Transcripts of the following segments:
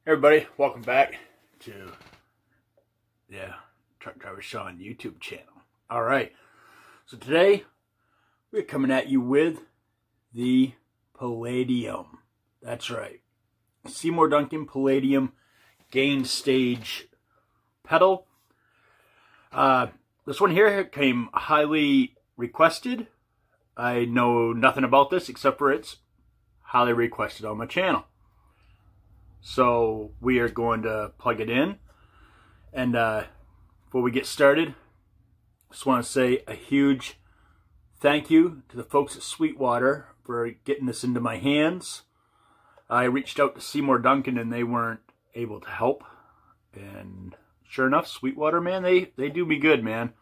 Hey everybody, welcome back to Truck Driver Sean YouTube channel. Alright, so today we're coming at you with the Palladium. That's right, Seymour Duncan Palladium gain stage pedal. This one here came highly requested. I know nothing about this except for it's highly requested on my channel. So we are going to plug it in. And before we get started, I just want to say a huge thank you to the folks at Sweetwater for getting this into my hands. I reached out to Seymour Duncan and they weren't able to help. And sure enough, Sweetwater, man, they do me good, man.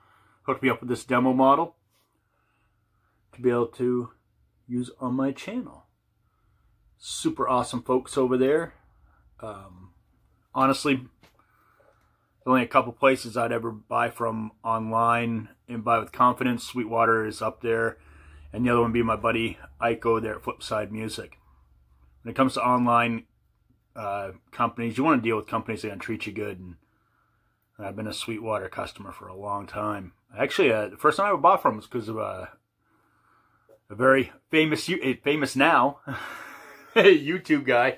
Hooked me up with this demo model to be able to use on my channel. Super awesome folks over there. Honestly, there's only a couple places I'd ever buy from online and buy with confidence. Sweetwater is up there, and the other one being my buddy Iko there at Flipside Music. When it comes to online companies, you want to deal with companies that are going to treat you good, and I've been a Sweetwater customer for a long time. Actually, the first time I ever bought from was because of a very famous now YouTube guy.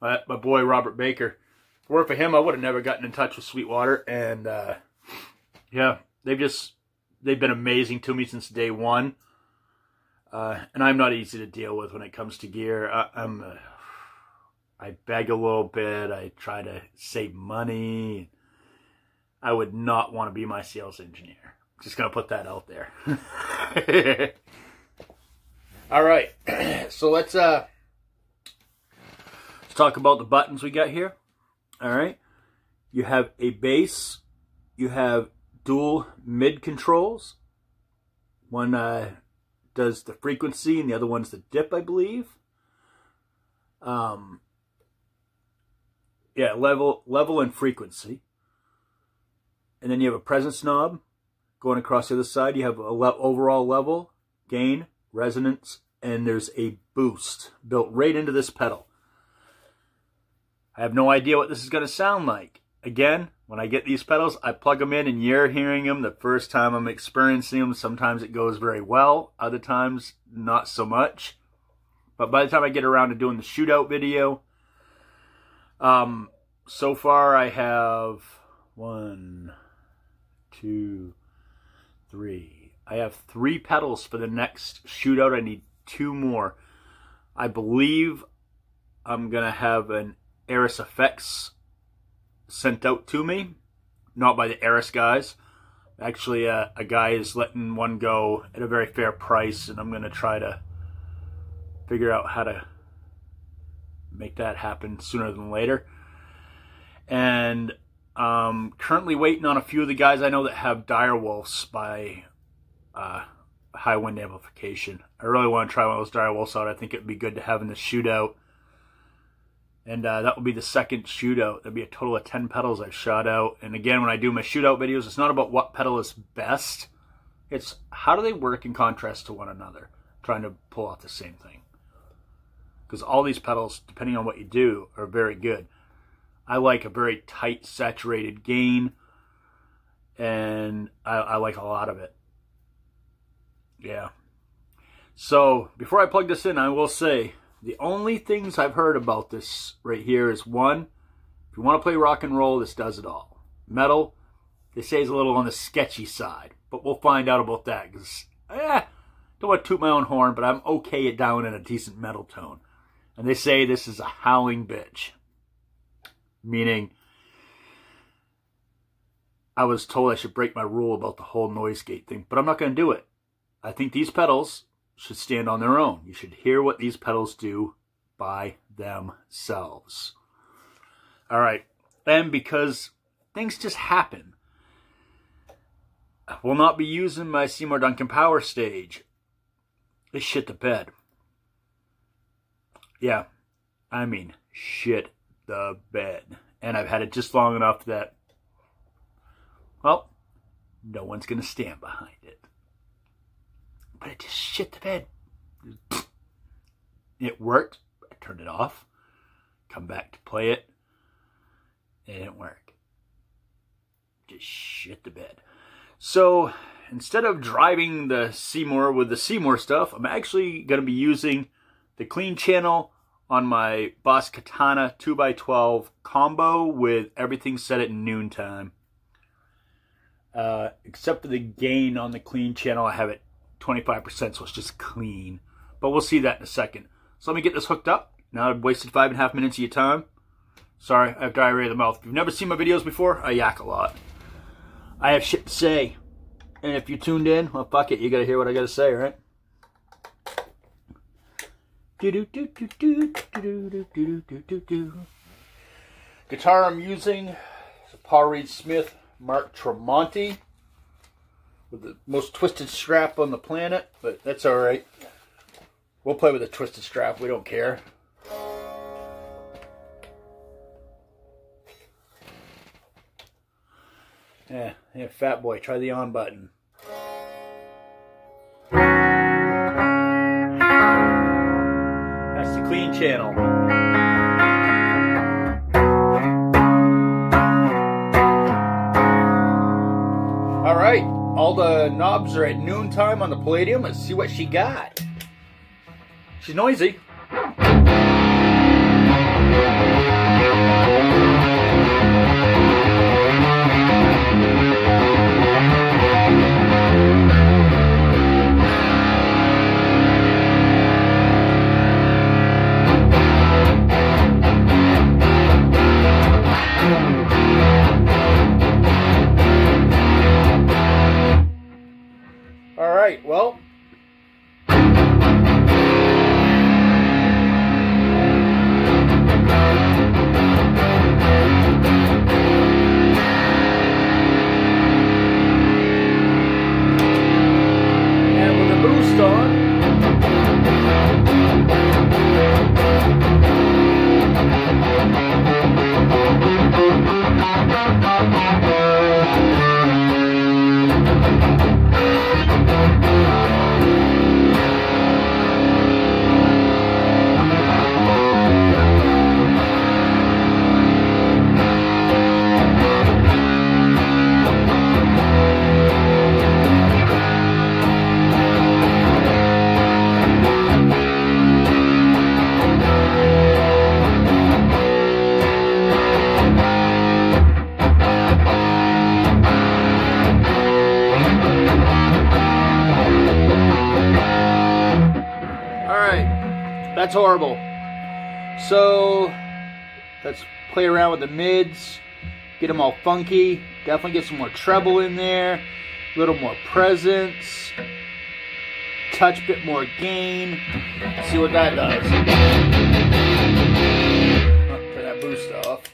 My boy Robert Baker. If it weren't for him, I would have never gotten in touch with Sweetwater. And yeah, they've been amazing to me since day one. And I'm not easy to deal with when it comes to gear. I beg a little bit. I try to save money. I would not want to be my sales engineer. Just gonna put that out there. All right, so let's talk about the buttons we got here. All right, you have a bass, you have dual mid controls. One does the frequency and the other one's the dip, I believe. Yeah, level and frequency. And then you have a presence knob going across the other side. You have a overall level, gain, resonance, and there's a boost built right into this pedal. I have no idea what this is going to sound like. Again, when I get these pedals, I plug them in and you're hearing them the first time I'm experiencing them. Sometimes it goes very well. Other times, not so much. But by the time I get around to doing the shootout video, so far I have 1, 2, 3. I have 3 pedals for the next shootout. I need 2 more. I believe I'm going to have an Eris Effects sent out to me. Not by the Eris guys. Actually, a guy is letting one go at a very fair price, and I'm going to try to figure out how to make that happen sooner than later. And currently waiting on a few of the guys I know that have Direwolves by high wind amplification. I really want to try one of those Direwolves out. I think it would be good to have in the shootout. And that will be the second shootout. There'll be a total of 10 pedals I've shot out. And again, when I do my shootout videos, it's not about what pedal is best. It's how do they work in contrast to one another, trying to pull off the same thing. Because all these pedals, depending on what you do, are very good. I like a very tight, saturated gain. And I like a lot of it. Yeah. So, before I plug this in, I will say, the only things I've heard about this right here is, one, if you want to play rock and roll, this does it all. Metal, they say is a little on the sketchy side, but we'll find out about that, because, don't want to toot my own horn, but I'm okay it down in a decent metal tone. And they say this is a howling bitch. Meaning, I was told I should break my rule about the whole noise gate thing, but I'm not going to do it. I think these pedals should stand on their own. You should hear what these pedals do by themselves. All right. And because things just happen, I will not be using my Seymour Duncan Power Stage. They shit the bed. Yeah. I mean, shit the bed. And I've had it just long enough that, well, no one's going to stand behind it. But it just shit the bed. It worked. I turned it off. Come back to play it. It didn't work. Just shit the bed. So instead of driving the Seymour with the Seymour stuff, I'm actually going to be using the clean channel on my Boss Katana 2x12 combo with everything set at noontime. Except for the gain on the clean channel, I have it 25%, so it's just clean. But we'll see that in a second. So let me get this hooked up. Now I've wasted 5.5 minutes of your time. Sorry, I have diarrhea of the mouth. If you've never seen my videos before, I yak a lot. I have shit to say. And if you tuned in, well, fuck it. You gotta hear what I gotta say, right? Guitar I'm using is a Paul Reed Smith Mark Tremonti with the most twisted strap on the planet, but that's alright. We'll play with a twisted strap. We don't care. Yeah, fat boy, try the on button. That's the clean channel. Alright, all the knobs are at noontime on the Palladium. Let's see what she got. She's noisy. Alright, well. And with the boost on. That's horrible. So let's play around with the mids, get them all funky. Definitely get some more treble in there, a little more presence, touch bit more gain. See what that does. Turn that boost off.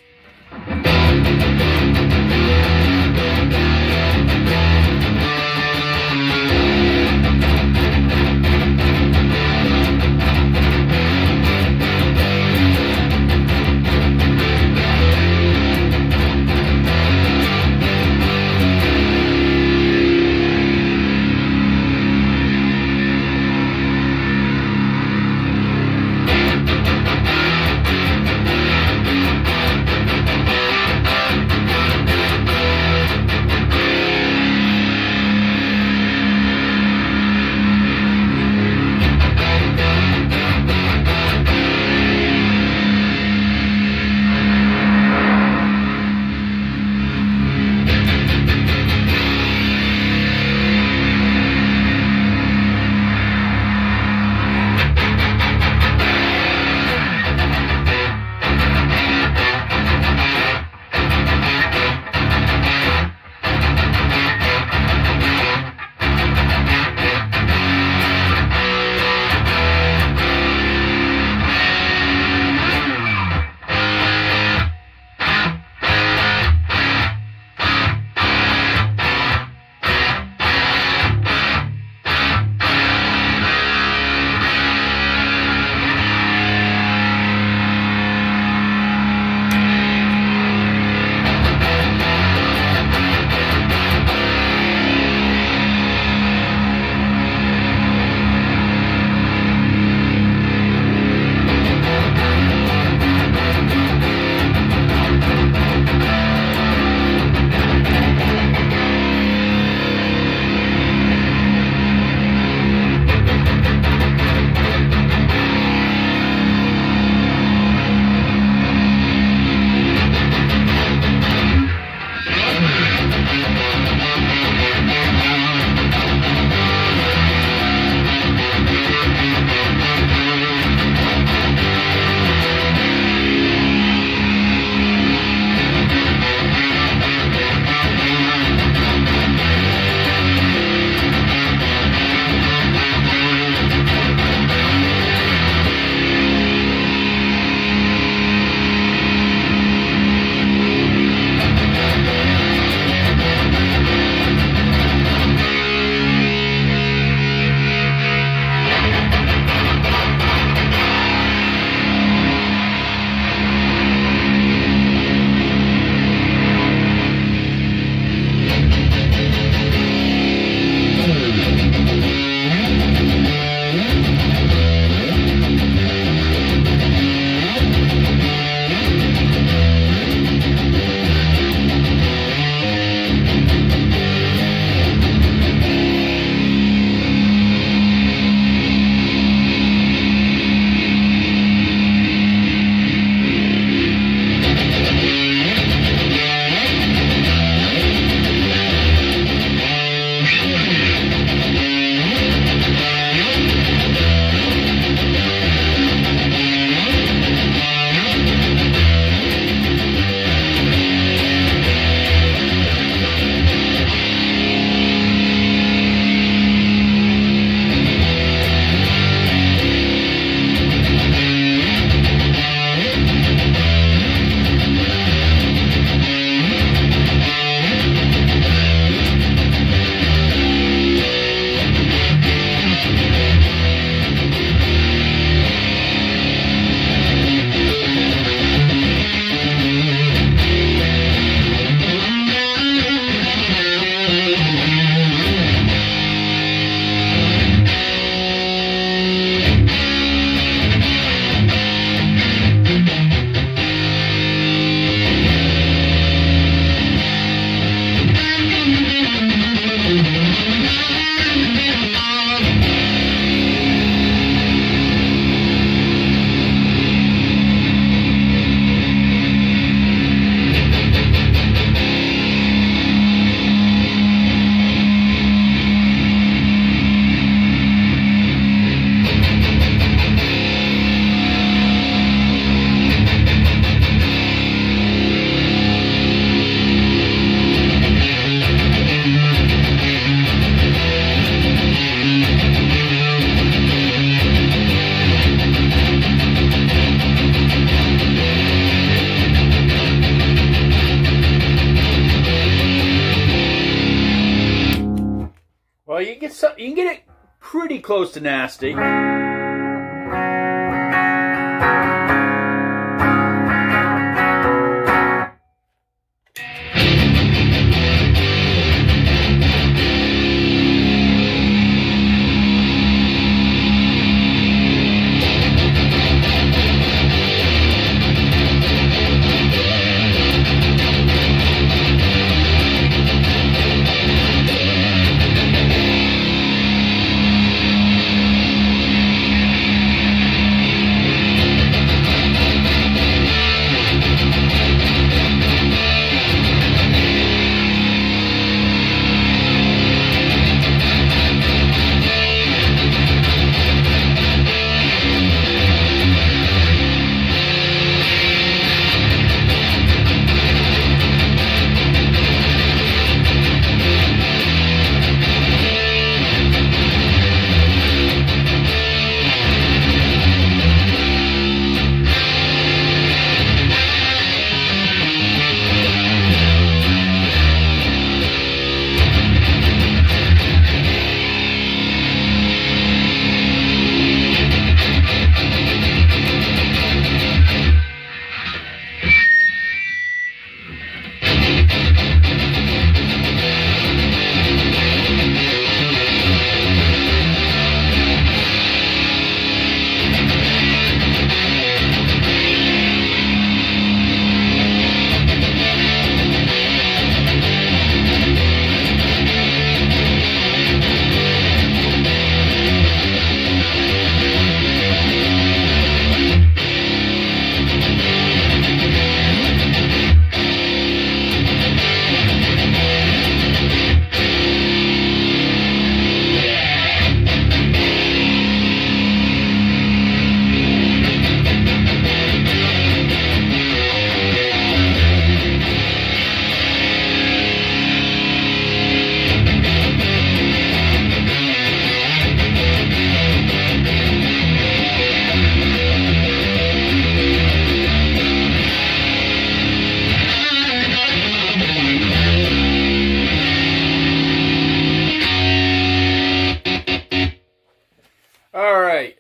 Well, you can get it pretty close to nasty.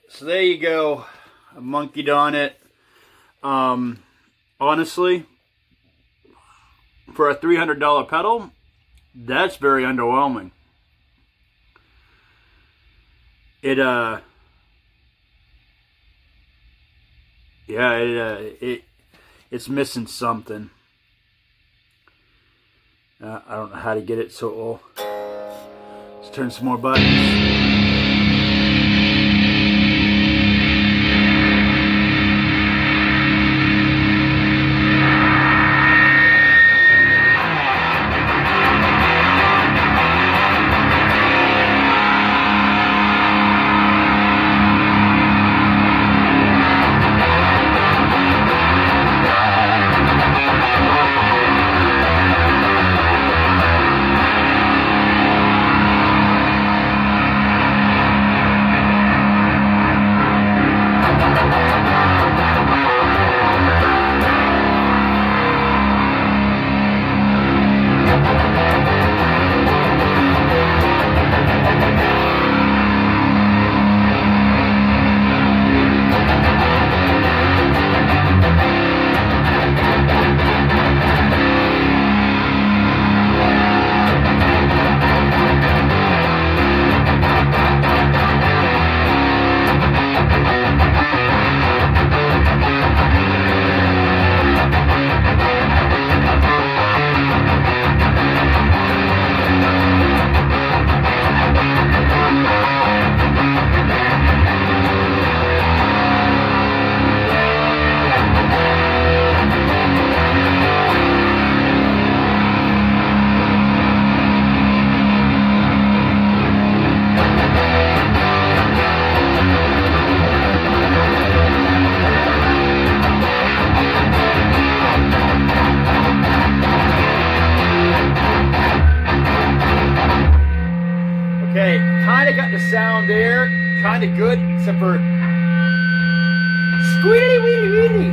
So there you go. I monkeyed on it. Honestly, for a $300 pedal, that's very underwhelming. It's missing something. I don't know how to get it, so let's turn some more buttons. Okay, kind of got the sound there, kind of good, except for squealy weely weely.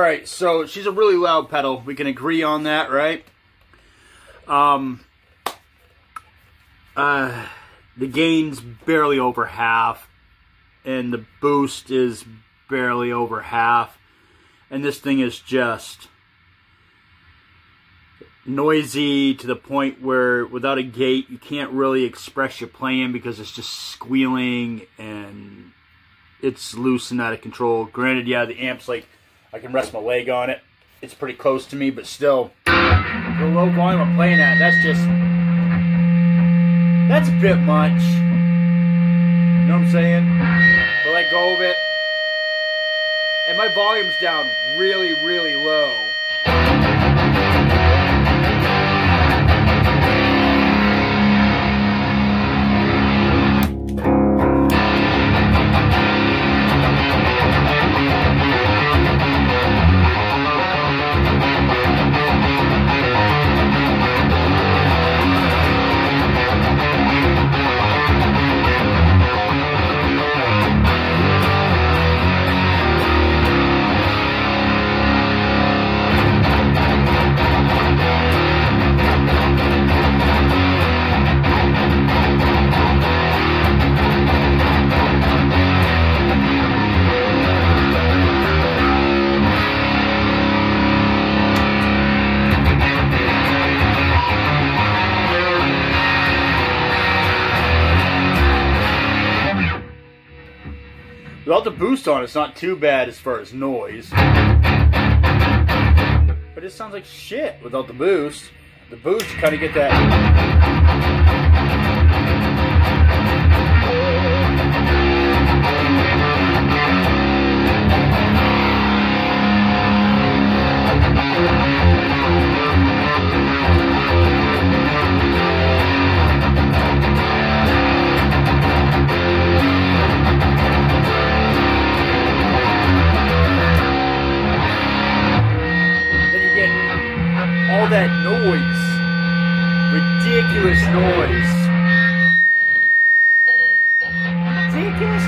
Alright, so she's a really loud pedal. We can agree on that, right? The gain's barely over half, and the boost is barely over half, and this thing is just noisy to the point where without a gate you can't really express your playing because it's just squealing and it's loose and out of control. Granted, yeah, the amp's like, I can rest my leg on it. It's pretty close to me, but still, the low volume I'm playing at, that's a bit much. You know what I'm saying? To let go of it. And my volume's down really, really low. Without the boost on, it's not too bad as far as noise. But it sounds like shit without the boost. The boost, you kind of get that. All that noise, ridiculous noise, ridiculous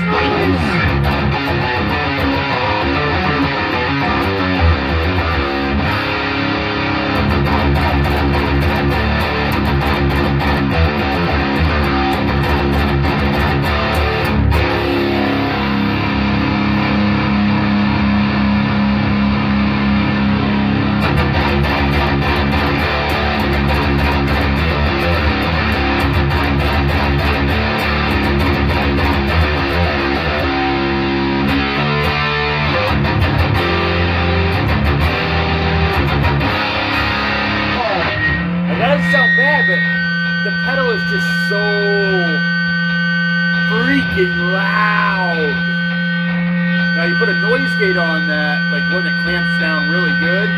the pedal is just so freaking loud. Now you put a noise gate on that, like when it clamps down really good.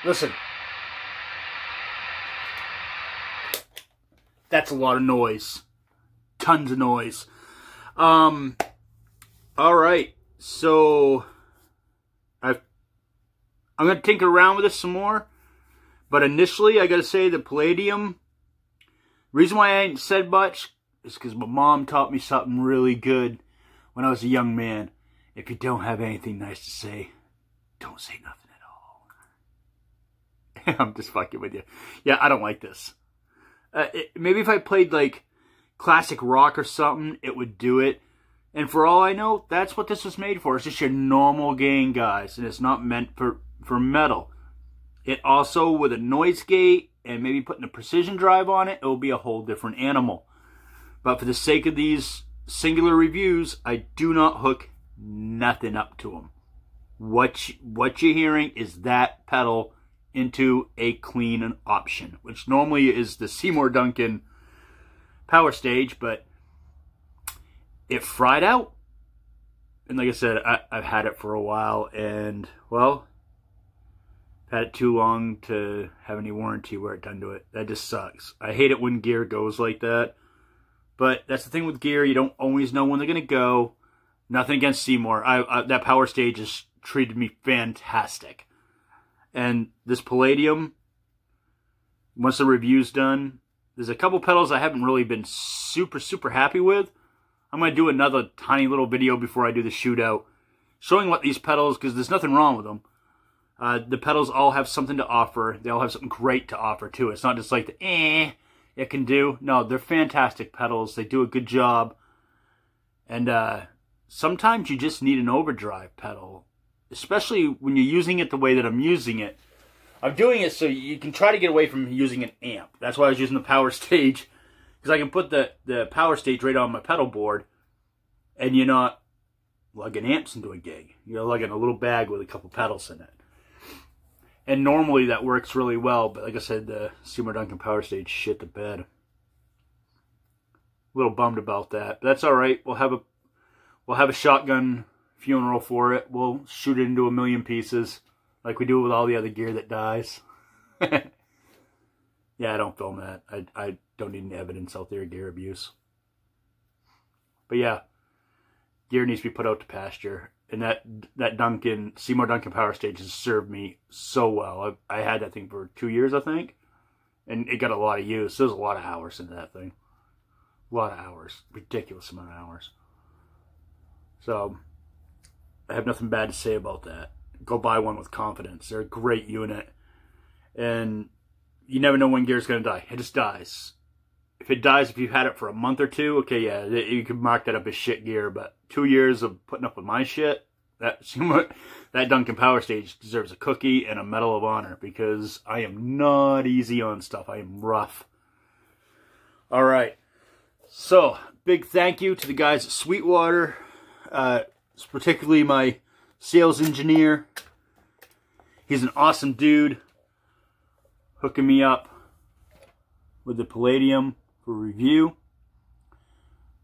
Listen. That's a lot of noise. Tons of noise. All right. So I'm going to tinker around with this some more. But initially, I got to say the Palladium, reason why I ain't said much is because my mom taught me something really good when I was a young man. If you don't have anything nice to say, don't say nothing at all. I'm just fucking with you. Yeah, I don't like this. Maybe if I played like classic rock or something, it would do it. And for all I know, that's what this was made for. It's just your normal gain, guys. And it's not meant for metal. It also, with a noise gate and maybe putting a precision drive on it, it will be a whole different animal. But for the sake of these singular reviews, I do not hook nothing up to them. What you're hearing is that pedal into a clean option, which normally is the Seymour Duncan power stage, but it fried out. And like I said, I've had it for a while, and, well, had it too long to have any warranty work done to it. That just sucks. I hate it when gear goes like that. But that's the thing with gear. You don't always know when they're going to go. Nothing against Seymour. That power stage has treated me fantastic. And this Palladium, once the review's done, there's a couple pedals I haven't really been super, super happy with. I'm going to do another tiny little video before I do the shootout, showing what these pedals, because there's nothing wrong with them. The pedals all have something to offer. They all have something great to offer, too. It's not just like the it can do. No, they're fantastic pedals. They do a good job. And sometimes you just need an overdrive pedal, especially when you're using it the way that I'm using it. I'm doing it so you can try to get away from using an amp. That's why I was using the power stage, because I can put the power stage right on my pedal board, and you're not lugging amps into a gig. You're lugging a little bag with a couple pedals in it. And normally that works really well, but like I said, the Seymour Duncan power stage shit the bed. A little bummed about that, but that's all right. We'll have a shotgun funeral for it. We'll shoot it into a million pieces, like we do with all the other gear that dies. Yeah, I don't film that. I don't need any evidence out there of gear abuse. But yeah, gear needs to be put out to pasture. And that Seymour Duncan power stage has served me so well. I had that thing for 2 years, I think. And it got a lot of use. There's a lot of hours into that thing. A lot of hours. Ridiculous amount of hours. So, I have nothing bad to say about that. Go buy one with confidence. They're a great unit. And you never know when gear's going to die. It just dies. If it dies, if you've had it for a month or two, okay, yeah, you can mark that up as shit gear. But 2 years of putting up with my shit, that Duncan power stage deserves a cookie and a Medal of Honor, because I am not easy on stuff. I am rough. All right. So, big thank you to the guys at Sweetwater, particularly my sales engineer. He's an awesome dude, hooking me up with the Palladium for review.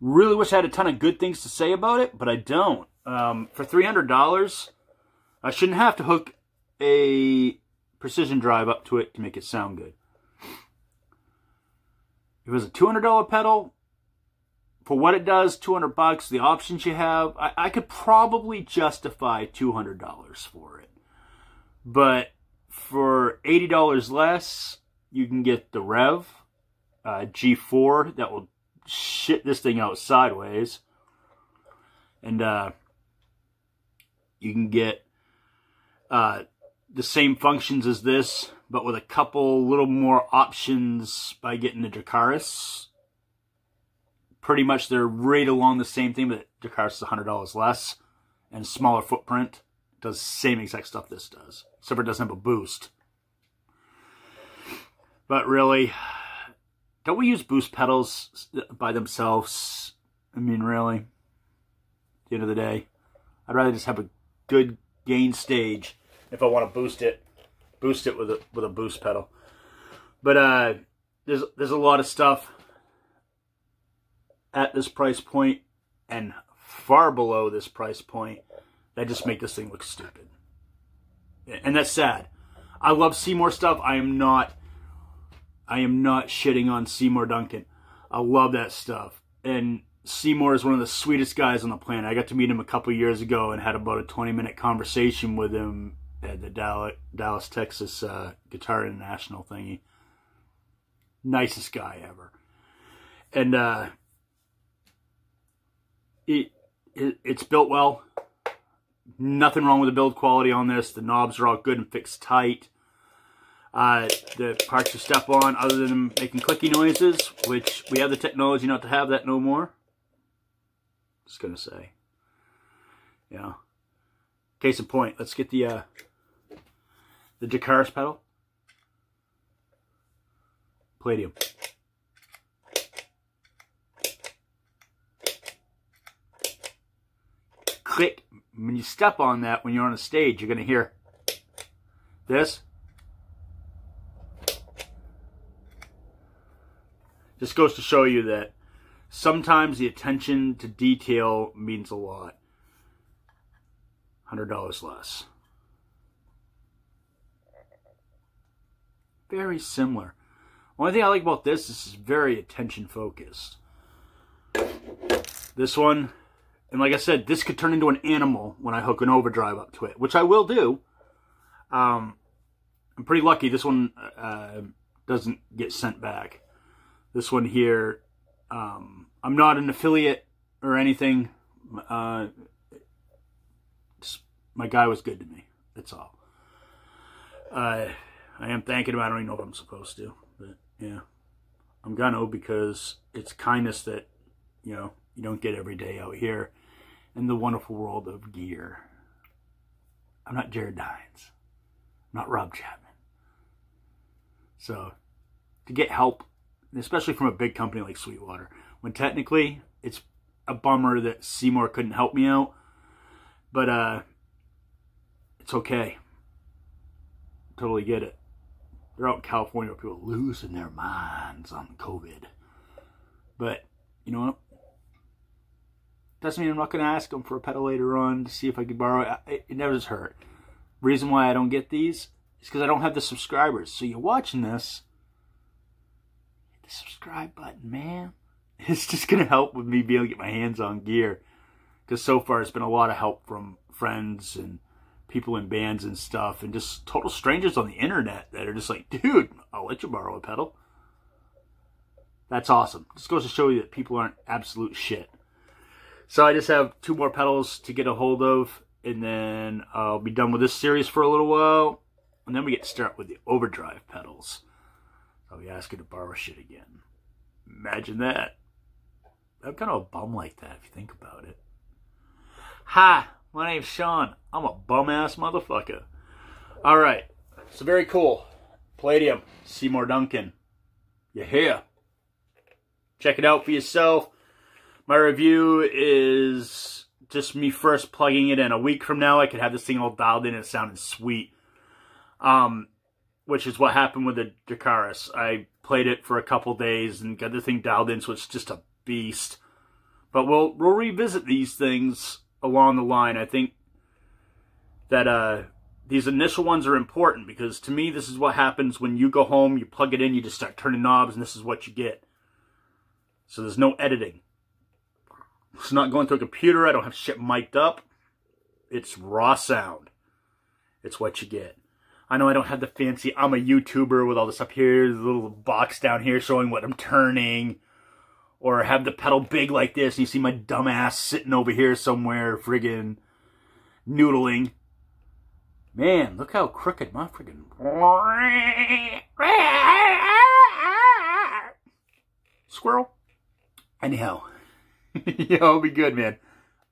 Really wish I had a ton of good things to say about it, but I don't. For $300, I shouldn't have to hook a precision drive up to it to make it sound good. If it was a $200 pedal, for what it does, $200, the options you have, I could probably justify $200 for it. But for $80 less, you can get the Rev G4 that will shit this thing out sideways. And you can get the same functions as this, but with a couple little more options by getting the Dracaris. Pretty much they're right along the same thing, but Dracaris is $100 less and smaller footprint. It does the same exact stuff this does, except for it doesn't have a boost. But really, don't we use boost pedals by themselves? I mean, really, at the end of the day, I'd rather just have a good gain stage if I want to boost it with a boost pedal. But there's a lot of stuff at this price point and far below this price point that just make this thing look stupid. And that's sad. I love Seymour stuff. I am not shitting on Seymour Duncan. I love that stuff. And Seymour is one of the sweetest guys on the planet. I got to meet him a couple years ago and had about a 20-minute conversation with him at the Dallas, Texas Guitar International thingy. Nicest guy ever. And it's built well. Nothing wrong with the build quality on this. The knobs are all good and fixed tight. The parts you step on, other than them making clicky noises, which we have the technology not to have that no more. Just gonna say. Yeah. Case in point, let's get the Jakaris pedal. Palladium. Click. When you step on that, when you're on a stage, you're going to hear this. This goes to show you that sometimes the attention to detail means a lot. $100 less. Very similar. Only thing I like about this is it's very attention focused. This one, and like I said, this could turn into an animal when I hook an overdrive up to it, which I will do. I'm pretty lucky this one doesn't get sent back. This one here, I'm not an affiliate or anything. My guy was good to me. That's all. I am thanking him. I don't even know if I'm supposed to. But yeah, I'm gonna, because it's kindness that, you know, you don't get every day out here in the wonderful world of gear. I'm not Jared Dines. I'm not Rob Chapman. So, to get help, especially from a big company like Sweetwater, when technically it's a bummer that Seymour couldn't help me out, but it's okay. Totally get it. They're out in California where people are losing their minds on COVID. But, you know what? Doesn't mean I'm not going to ask them for a pedal later on to see if I could borrow it. It never does hurt. Reason why I don't get these is because I don't have the subscribers. So you're watching this, hit the subscribe button, man. It's just going to help with me being able to get my hands on gear. Because so far it's been a lot of help from friends and people in bands and stuff, and just total strangers on the internet that are just like, dude, I'll let you borrow a pedal. That's awesome. Just goes to show you that people aren't absolute shit. So I just have 2 more pedals to get a hold of, and then I'll be done with this series for a little while, and then we get to start with the overdrive pedals. I'll be asking to borrow shit again. Imagine that. I'm kind of a bum like that if you think about it. Hi, my name's Sean. I'm a bum-ass motherfucker. Alright, so very cool. Palladium, Seymour Duncan. You're here. Check it out for yourself. My review is just me first plugging it in. A week from now, I could have this thing all dialed in and it sounded sweet. Which is what happened with the Jakaris. I played it for a couple days and got the thing dialed in, so it's just a beast. But we'll revisit these things along the line. I think that these initial ones are important, because to me, this is what happens when you go home, you plug it in, you just start turning knobs, and this is what you get. So there's no editing. It's not going through a computer. I don't have shit mic'd up. It's raw sound. It's what you get. I know I don't have the fancy, I'm a YouTuber with all this up here, the little box down here showing what I'm turning. Or have the pedal big like this, and you see my dumb ass sitting over here somewhere friggin' noodling. Man, look how crooked my friggin' squirrel. Anyhow, y'all be good, man.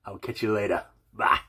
I'll catch you later. Bye.